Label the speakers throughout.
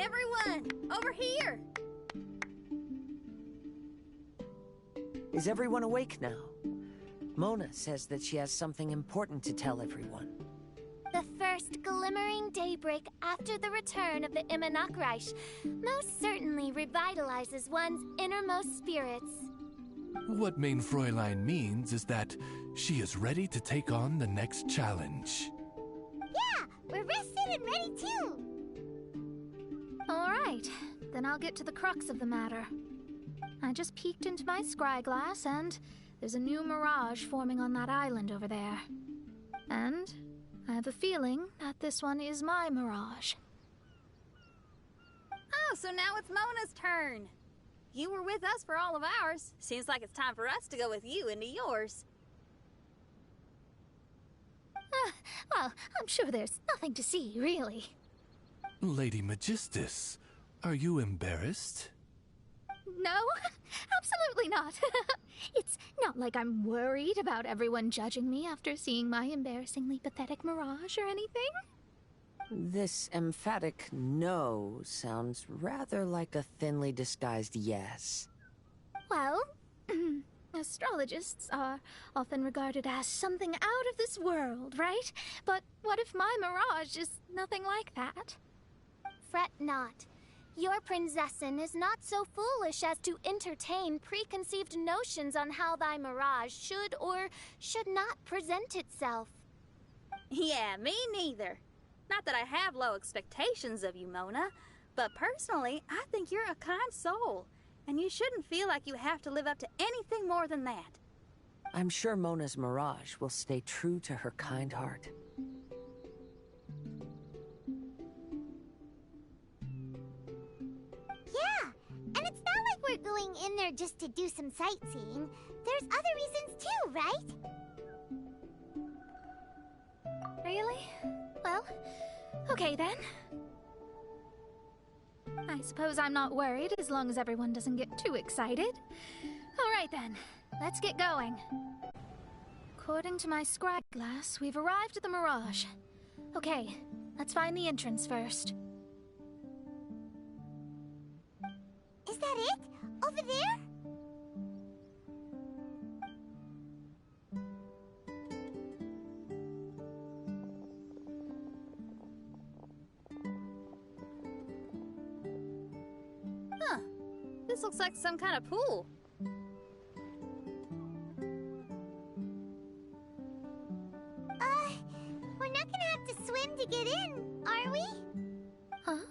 Speaker 1: Everyone, over here!
Speaker 2: Is everyone awake now? Mona says that she has something important to tell everyone.
Speaker 3: The first glimmering daybreak after the return of the Mirage most certainly revitalizes one's innermost spirits.
Speaker 4: What Main Fräulein means is that she is ready to take on the next challenge.
Speaker 5: Yeah, we're rested and ready too!
Speaker 6: Alright, then I'll get to the crux of the matter. I just peeked into my scry glass and there's a new Mirage forming on that island over there. And I have a feeling that this one is my Mirage.
Speaker 1: Oh, so now it's Mona's turn. You were with us for all of ours. Seems like it's time for us to go with you into yours.
Speaker 6: Well, I'm sure there's nothing to see, really.
Speaker 4: Lady Megistus, are you embarrassed?
Speaker 6: No, absolutely not. It's not like I'm worried about everyone judging me after seeing my embarrassingly pathetic Mirage or anything.
Speaker 2: This emphatic no sounds rather like a thinly disguised yes.
Speaker 6: Well, astrologists are often regarded as something out of this world, right? But what if my Mirage is nothing like that?
Speaker 3: Fret not. Your prinzessin is not so foolish as to entertain preconceived notions on how thy Mirage should or should not present itself.
Speaker 1: Yeah, me neither. Not that I have low expectations of you, Mona, but personally, I think you're a kind soul, and you shouldn't feel like you have to live up to anything more than that.
Speaker 2: I'm sure Mona's Mirage will stay true to her kind heart.
Speaker 5: Yeah, and it's not like we're going in there just to do some sightseeing. There's other reasons too, right?
Speaker 6: Really? Well, okay then. I suppose I'm not worried as long as everyone doesn't get too excited. Alright then, let's get going. According to my scry glass, we've arrived at the Mirage. Okay, let's find the entrance first.
Speaker 5: Is that it? Over there?
Speaker 1: Huh. This looks like some kind of pool.
Speaker 5: We're not gonna have to swim to get in, are we?
Speaker 6: Huh?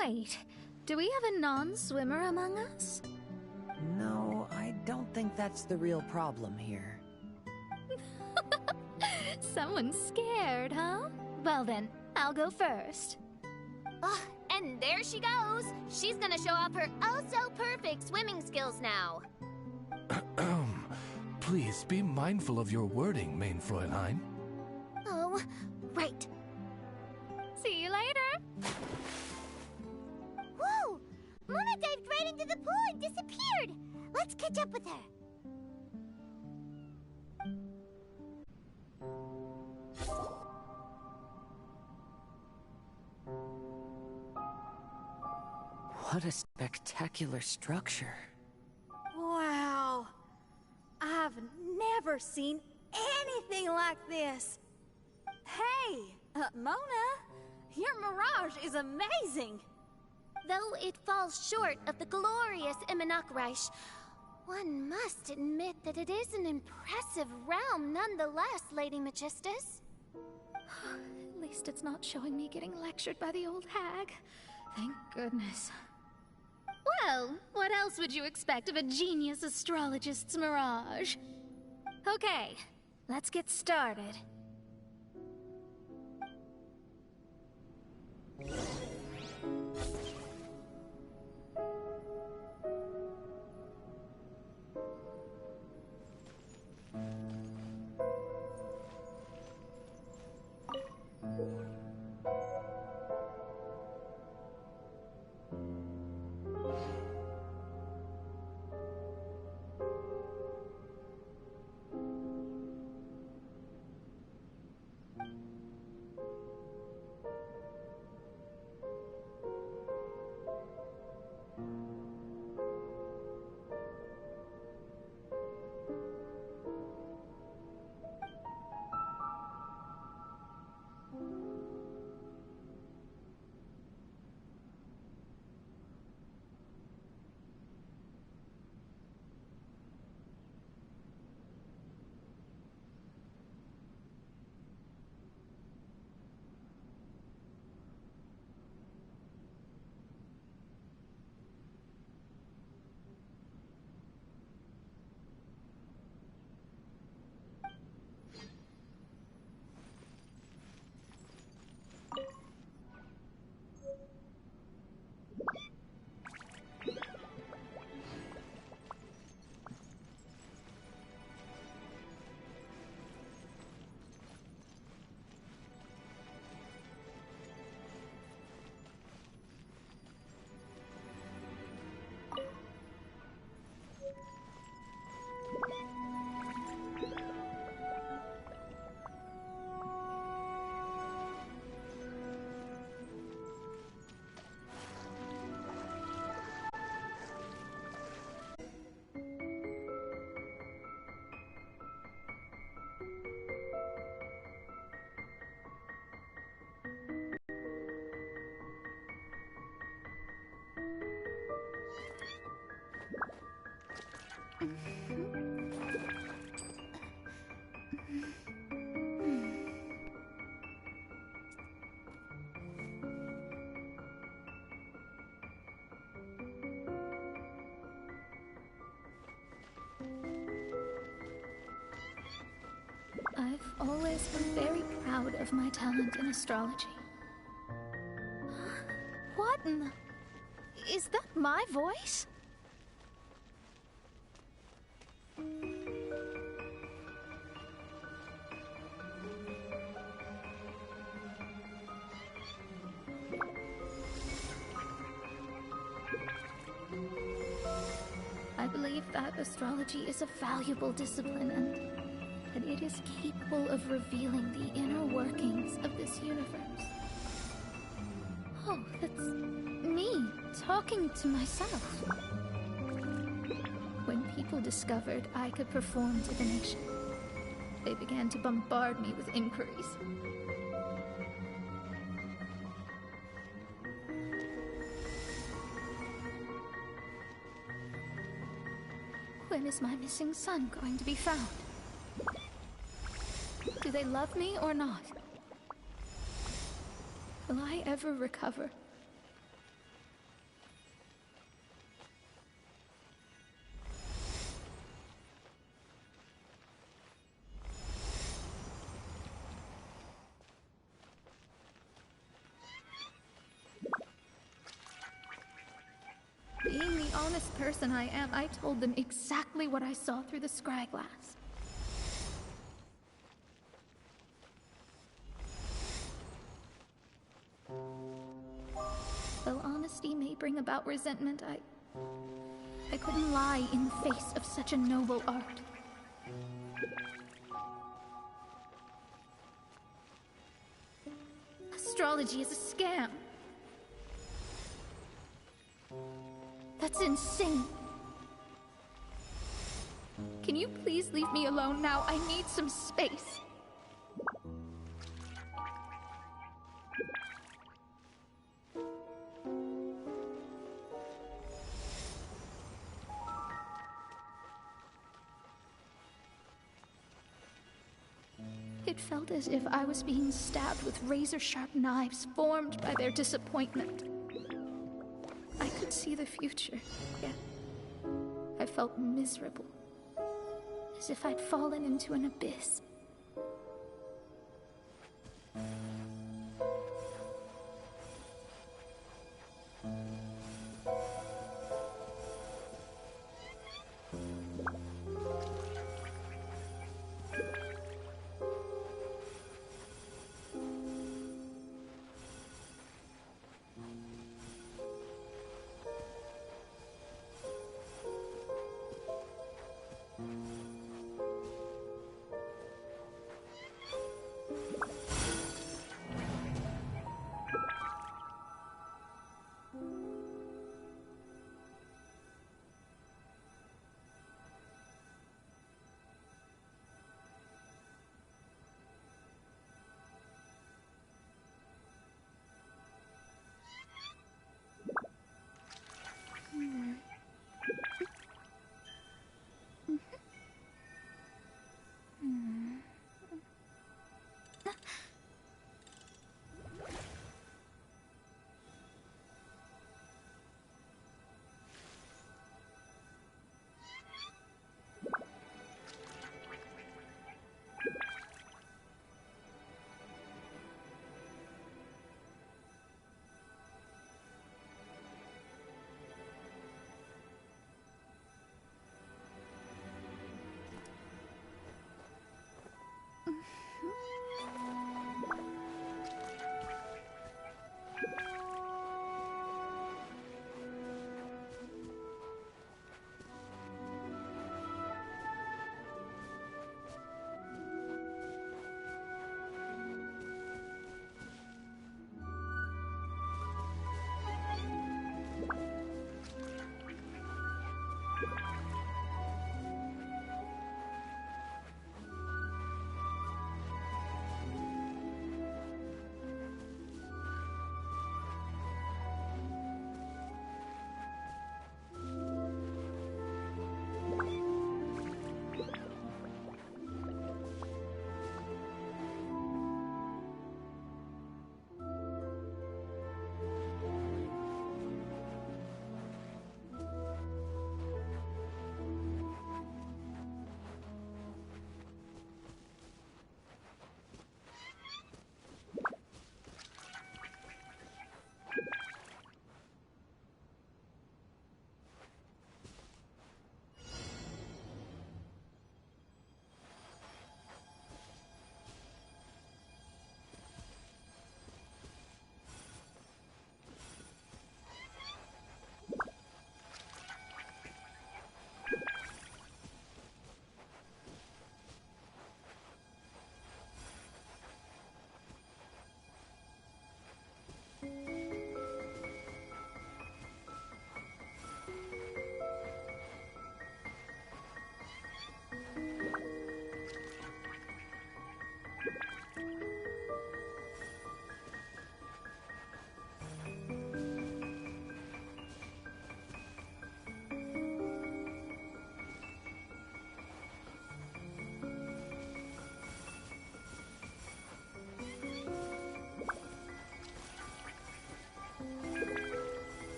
Speaker 6: Wait, do we have a non-swimmer among us?
Speaker 2: No, I don't think that's the real problem here.
Speaker 6: Someone's scared, huh? Well then, I'll go first.
Speaker 3: Oh, and there she goes. She's gonna show off her oh-so-perfect swimming skills now.
Speaker 4: Please be mindful of your wording, Main Fräulein.
Speaker 3: Oh, right.
Speaker 6: See you later.
Speaker 5: Whoa! Mona dived right into the pool and disappeared! Let's catch up with her.
Speaker 2: What a spectacular structure.
Speaker 1: Wow. I've never seen anything like this. Hey, Mona, your Mirage is amazing.
Speaker 3: Though it falls short of the glorious Mirage, one must admit that it is an impressive realm nonetheless, Lady Megistus.
Speaker 6: At least it's not showing me getting lectured by the old hag. Thank goodness. Well, what else would you expect of a genius astrologist's Mirage? Okay, let's get started. I've always been very proud of my talent in astrology.
Speaker 1: What in the... Is that my voice?
Speaker 6: I believe that astrology is a valuable discipline and that it is capable of revealing the inner workings of this universe. Oh, that's me talking to myself. When people discovered I could perform divination, they began to bombard me with inquiries. When is my missing son going to be found? Do they love me or not? Will I ever recover? Being the honest person I am, I told them exactly what I saw through the scry glass. Though honesty may bring about resentment, I couldn't lie in the face of such a noble art. Astrology is a scam. That's insane. Can you please leave me alone now? I need some space. It felt as if I was being stabbed with razor-sharp knives formed by their disappointment. I could see the future, yet I felt miserable, as if I'd fallen into an abyss.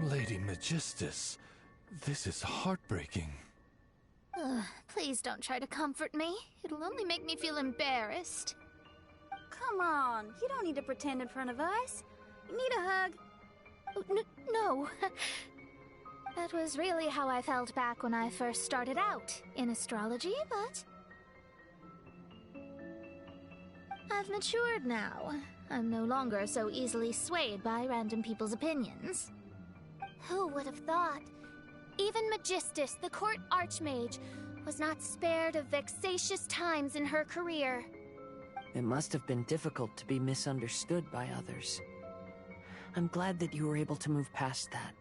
Speaker 4: Lady Megistus, this is heartbreaking.
Speaker 6: Please don't try to comfort me. It'll only make me feel embarrassed.
Speaker 1: Come on, you don't need to pretend in front of us. You need a hug.
Speaker 6: No. That was really how I felt back when I first started out in astrology, but I've matured now. I'm no longer so easily swayed by random people's opinions.
Speaker 3: Who would have thought? Even Megistus, the court archmage, was not spared of vexatious times in her career.
Speaker 2: It must have been difficult to be misunderstood by others. I'm glad that you were able to move past that.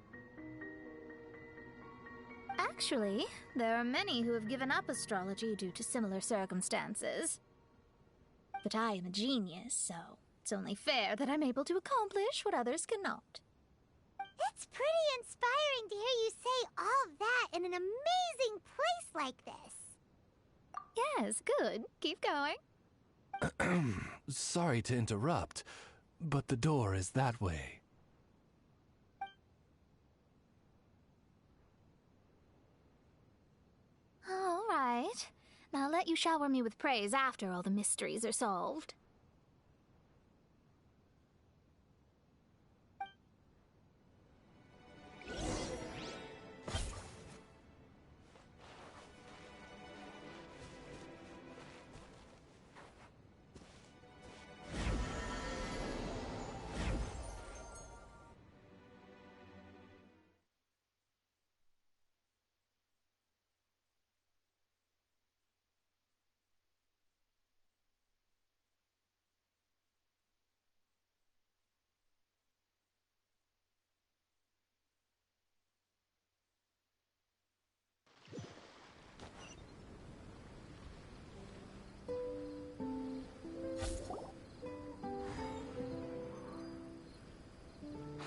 Speaker 6: Actually, there are many who have given up astrology due to similar circumstances. But I am a genius, so it's only fair that I'm able to accomplish what others cannot.
Speaker 5: It's pretty inspiring to hear you say all that in an amazing place like this.
Speaker 6: Yes, good. Keep going.
Speaker 4: Sorry to interrupt, but the door is that way.
Speaker 6: All right. Now let you shower me with praise after all the mysteries are solved.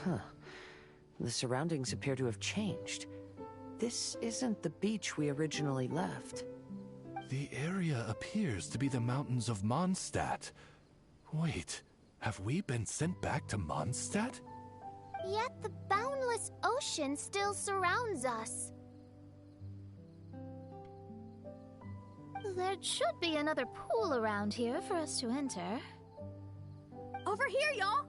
Speaker 2: Huh. The surroundings appear to have changed. This isn't the beach we originally left.
Speaker 4: The area appears to be the mountains of Mondstadt. Wait, have we been sent back to Mondstadt?
Speaker 3: Yet the boundless ocean still surrounds us.
Speaker 6: There should be another pool around here for us to enter.
Speaker 1: Over here, y'all!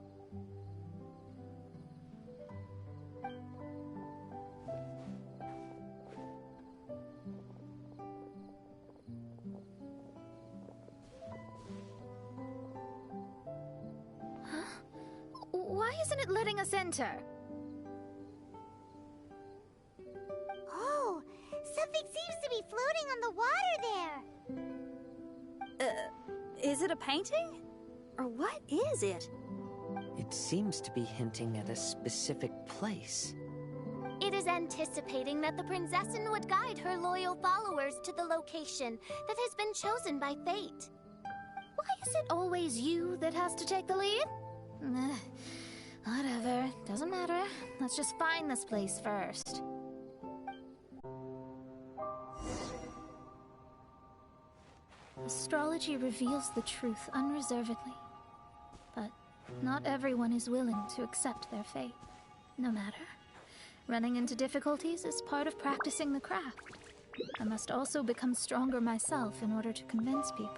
Speaker 6: Why isn't it letting us enter?
Speaker 5: Oh, something seems to be floating on the water there.
Speaker 1: Is it a painting? Or what is it?
Speaker 2: It seems to be hinting at a specific place.
Speaker 3: It is anticipating that the princessin would guide her loyal followers to the location that has been chosen by fate.
Speaker 6: Why is it always you that has to take the lead? Whatever, doesn't matter. Let's just find this place first. Astrology reveals the truth unreservedly. But not everyone is willing to accept their fate. No matter. Running into difficulties is part of practicing the craft. I must also become stronger myself in order to convince people.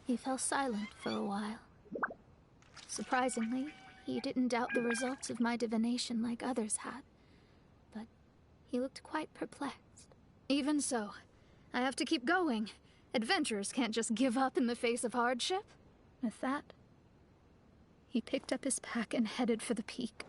Speaker 6: He fell silent for a while. Surprisingly, he didn't doubt the results of my divination like others had, but he looked quite perplexed. Even so, I have to keep going. Adventurers can't just give up in the face of hardship. With that, he picked up his pack and headed for the peak.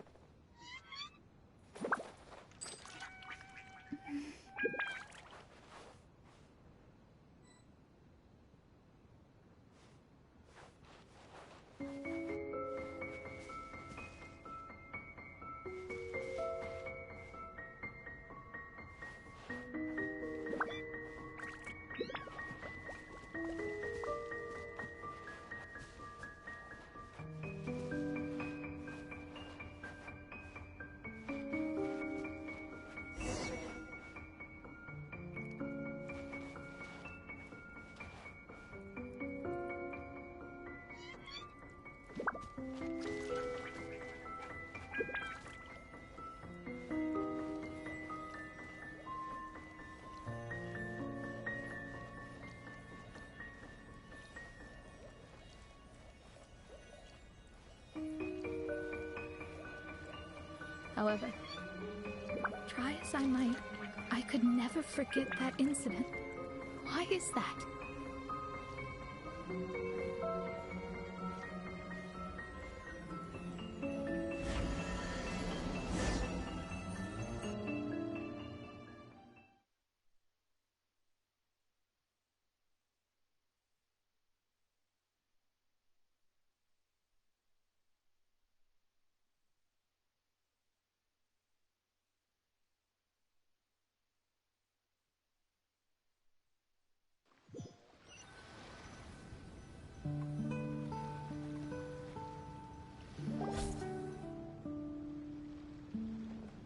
Speaker 6: However, try as I might, I could never forget that incident. Why is that?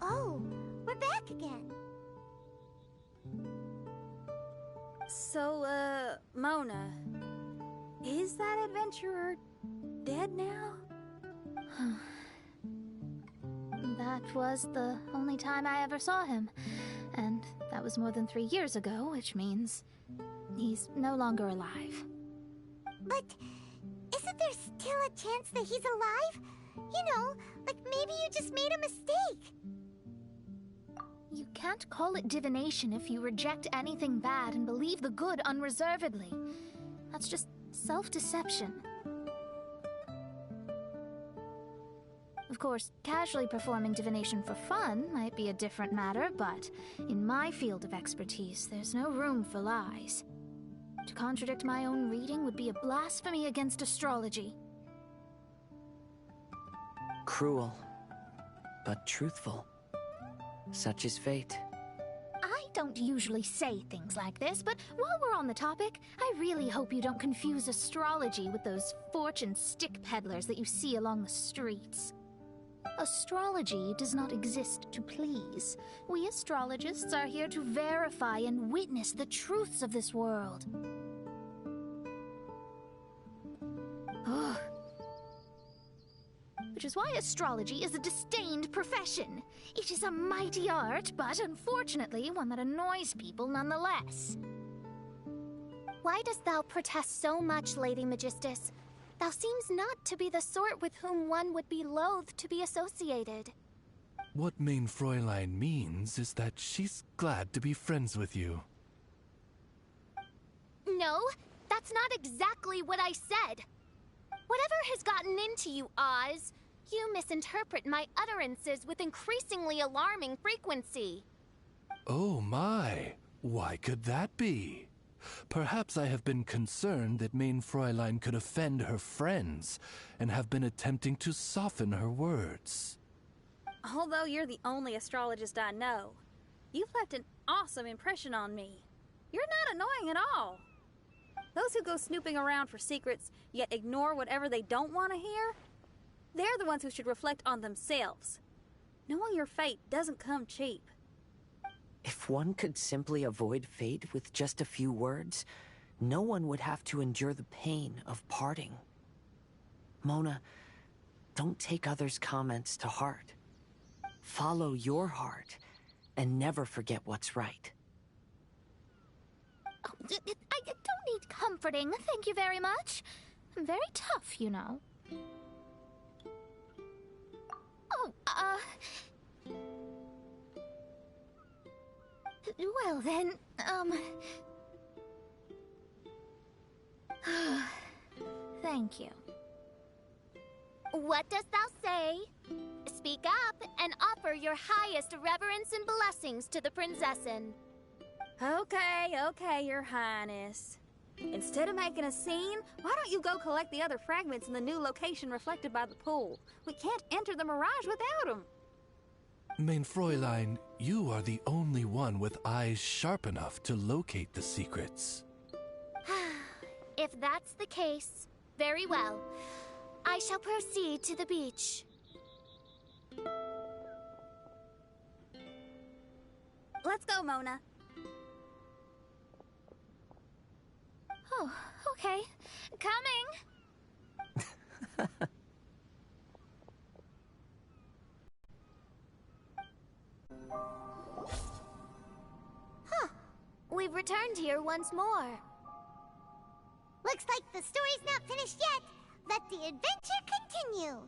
Speaker 5: Oh, we're back again.
Speaker 1: So, Mona, is that adventurer dead now?
Speaker 6: That was the only time I ever saw him, and that was more than 3 years ago, which means he's no longer alive.
Speaker 5: But isn't there still a chance that he's alive? You know, like maybe you just made a mistake.
Speaker 6: You can't call it divination if you reject anything bad and believe the good unreservedly. That's just self-deception. Of course, casually performing divination for fun might be a different matter, but in my field of expertise, there's no room for lies. To contradict my own reading would be a blasphemy against astrology.
Speaker 2: Cruel, but truthful. Such is fate.
Speaker 6: I don't usually say things like this, but while we're on the topic, I really hope you don't confuse astrology with those fortune stick peddlers that you see along the streets. Astrology does not exist to please. We astrologists are here to verify and witness the truths of this world. Ugh. Which is why astrology is a disdained profession. It is a mighty art, but unfortunately one that annoys people nonetheless.
Speaker 3: Why dost thou protest so much, Lady Megistus? Thou seems not to be the sort with whom one would be loath to be associated.
Speaker 4: What Mein Fräulein means is that she's glad to be friends with you.
Speaker 3: No, that's not exactly what I said. Whatever has gotten into you, Oz, you misinterpret my utterances with increasingly alarming frequency.
Speaker 4: Oh my, why could that be? Perhaps I have been concerned that Mein Fräulein could offend her friends, and have been attempting to soften her words.
Speaker 1: Although you're the only astrologist I know, you've left an awesome impression on me. You're not annoying at all. Those who go snooping around for secrets, yet ignore whatever they don't want to hear, they're the ones who should reflect on themselves. Knowing your fate doesn't come cheap.
Speaker 2: If one could simply avoid fate with just a few words, no one would have to endure the pain of parting. Mona, don't take others' comments to heart. Follow your heart, and never forget what's right.
Speaker 6: Oh, I don't need comforting, thank you very much. I'm very tough, you know. Oh, well then, thank you.
Speaker 3: What dost thou say? Speak up and offer your highest reverence and blessings to the Prinzessin.
Speaker 1: Okay, Your Highness. Instead of making a scene, why don't you go collect the other fragments in the new location reflected by the pool? We can't enter the Mirage without them.
Speaker 4: Mein Fräulein, you are the only one with eyes sharp enough to locate the secrets.
Speaker 3: If that's the case, very well. I shall proceed to the beach.
Speaker 1: Let's go, Mona.
Speaker 6: Oh, okay. Coming!
Speaker 3: We've returned here once more.
Speaker 5: Looks like the story's not finished yet. Let the adventure continue.